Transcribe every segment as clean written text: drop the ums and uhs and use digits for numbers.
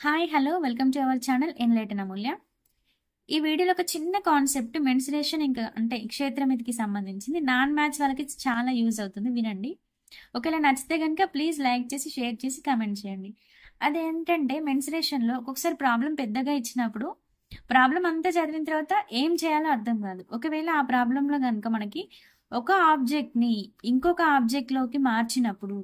Hi hello welcome to our channel Enlighten Amulya. ఈ వీడియోలో ఒక చిన్న కాన్సెప్ట్ మెన్సురేషన్ ఇంకా అంటే క్షేత్రమితికి సంబంధించింది నాన్ మ్యాథ్స్ వాళ్ళకి చాలా యూజ్ అవుతుంది, వినండి. ఒకవేళ నచ్చితే కనుక ప్లీజ్ లైక్ చేసి షేర్ చేసి కామెంట్ చేయండి. అదేంటంటే మెన్సురేషన్లో ఒక్కొక్కసారి ప్రాబ్లం పెద్దగా ఇచ్చినప్పుడు ప్రాబ్లం అంతా చదివిన తర్వాత ఏం చేయాలో అర్థం కాదు. ఒకవేళ ఆ ప్రాబ్లంలో కనుక మనకి ఒక ఆబ్జెక్ట్ని ఇంకొక ఆబ్జెక్ట్లోకి మార్చినప్పుడు,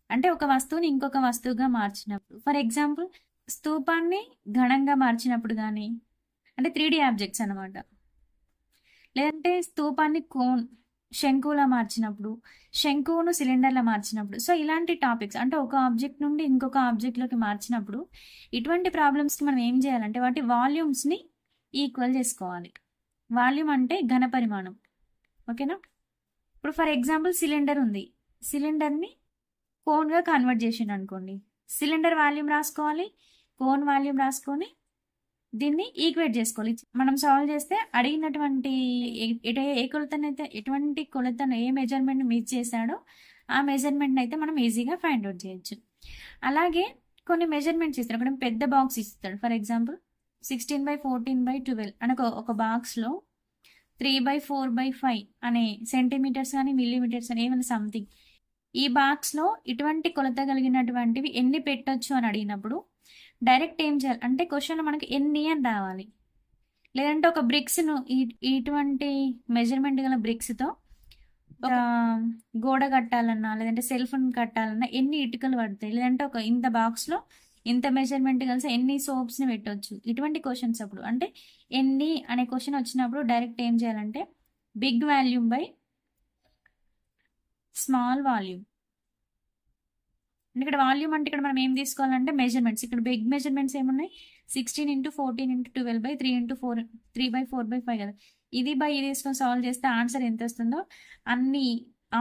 అంటే ఒక వస్తువుని ఇంకొక వస్తువుగా మార్చినప్పుడు, ఫర్ ఎగ్జాంపుల్ స్తూపాన్ని ఘనంగా మార్చినప్పుడు కానీ, అంటే 3D ఆబ్జెక్ట్స్ అనమాట. లేదంటే స్తూపాన్ని శంకువులా మార్చినప్పుడు, శంకువును సిలిండర్లా మార్చినప్పుడు, సో ఇలాంటి టాపిక్స్ అంటే ఒక ఆబ్జెక్ట్ నుండి ఇంకొక ఆబ్జెక్ట్లోకి మార్చినప్పుడు ఇటువంటి ప్రాబ్లమ్స్కి మనం ఏం చేయాలంటే వాటి వాల్యూమ్స్ని ఈక్వల్ చేసుకోవాలి. వాల్యూమ్ అంటే ఘన పరిమాణం, ఓకేనా. ఇప్పుడు ఫర్ ఎగ్జాంపుల్ సిలిండర్ ఉంది, సిలిండర్ని కోన్గా కన్వర్ట్ చేసిండు అనుకోండి, సిలిండర్ వాల్యూమ్ రాసుకోవాలి, కోన్ వాల్యూమ్ రాసుకొని దీన్ని ఈక్వేట్ చేసుకోవాలి. మనం సాల్వ్ చేస్తే అడిగినటువంటి ఏ కొలతనైతే ఎటువంటి కొలతను ఏ మెజర్మెంట్ మిస్ చేశాడో ఆ మెజర్మెంట్ అయితే మనం ఈజీగా ఫైండ్ అవుట్ చేయొచ్చు. అలాగే కొన్ని మెజర్మెంట్స్ ఇస్తాడు, అక్కడ పెద్ద బాక్స్ ఇస్తాడు. ఫర్ ఎగ్జాంపుల్ 16/14/12 అని ఒక బాక్స్లో 3/4/5 అనే సెంటీమీటర్స్ కానీ మిల్లీమీటర్స్ అని ఏమైనా సంథింగ్, ఈ బాక్స్లో ఇటువంటి కొలత కలిగినటువంటివి ఎన్ని పెట్టొచ్చు అని అడిగినప్పుడు డైరెక్ట్ ఏం చేయాలి అంటే క్వశ్చన్లో మనకి ఎన్ని అని రావాలి. లేదంటే ఒక బ్రిక్స్ను ఇటువంటి మెజర్మెంట్ గల బ్రిక్స్తో ఒక గోడ కట్టాలన్నా లేదంటే సెల్ఫ్ని కట్టాలన్నా ఎన్ని ఇటుకలు పడతాయి, లేదంటే ఒక ఇంత బాక్స్లో ఇంత మెజర్మెంట్ కలిసి ఎన్ని సోప్స్ని పెట్టవచ్చు, ఇటువంటి క్వశ్చన్స్ అప్పుడు అంటే ఎన్ని అనే క్వశ్చన్ వచ్చినప్పుడు డైరెక్ట్ ఏం చేయాలంటే big volume by small volume. ఇక్కడ వాల్యూమ్ అంటే ఇక్కడ మనం ఏం తీసుకోవాలంటే మెజర్మెంట్స్, ఇక్కడ బిగ్ మెజర్మెంట్స్ ఏమున్నాయి 16 × 14 × 12/3 × 4 3/4/5 కదా, ఇది బై ఇది తీసుకొని సాల్వ్ చేస్తే ఆన్సర్ ఎంత వస్తుందో అన్ని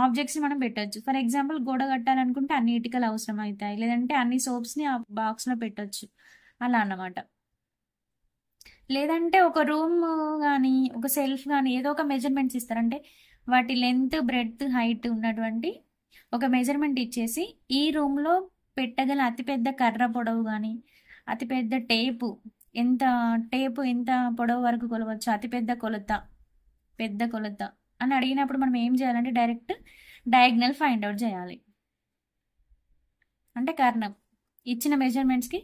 ఆబ్జెక్ట్స్ని మనం పెట్టచ్చు. ఫర్ ఎగ్జాంపుల్ గోడ కట్టాలనుకుంటే అన్ని ఇటుకలు అవసరం అవుతాయి, లేదంటే అన్ని సోప్స్ని ఆ బాక్స్లో పెట్టచ్చు, అలా అన్నమాట. లేదంటే ఒక రూమ్ కానీ ఒక సెల్ఫ్ కానీ ఏదో ఒక మెజర్మెంట్స్ ఇస్తారంటే వాటి లెంత్ బ్రెడ్త్ హైట్ ఉన్నటువంటి ఒక మెజర్మెంట్ ఇచ్చేసి ఈ రూమ్లో పెట్టగల అతిపెద్ద కర్ర పొడవు కానీ అతిపెద్ద టేపు ఎంత పొడవు వరకు కొలవచ్చు, అతిపెద్ద కొలత పెద్ద కొలత అని అడిగినప్పుడు మనం ఏం చేయాలంటే డైరెక్ట్ డయాగ్నల్ ఫైండ్ అవుట్ చేయాలి. అంటే కర్ణం ఇచ్చిన మెజర్మెంట్స్కి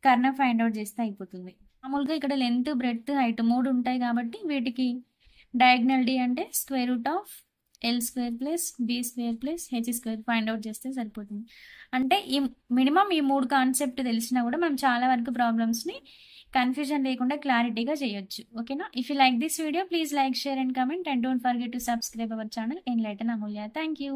కర్ణం ఫైండ్ అవుట్ చేస్తే అయిపోతుంది. మామూలుగా ఇక్కడ లెంత్ బ్రెడ్త్ హైట్ 3 ఉంటాయి కాబట్టి వీటికి డయాగ్నల్ డి అంటే √L² + B² + H² find out చేస్తే సరిపోతుంది. అంటే ఈ మినిమం ఈ 3 కాన్సెప్ట్ తెలిసినా కూడా మనం చాలా వరకు ప్రాబ్లమ్స్ని కన్ఫ్యూజన్ లేకుండా క్లారిటీగా చేయొచ్చు, ఓకేనా. If you like this video please like share and comment and don't forget to subscribe our channel Enlighten Amulya. Thank you.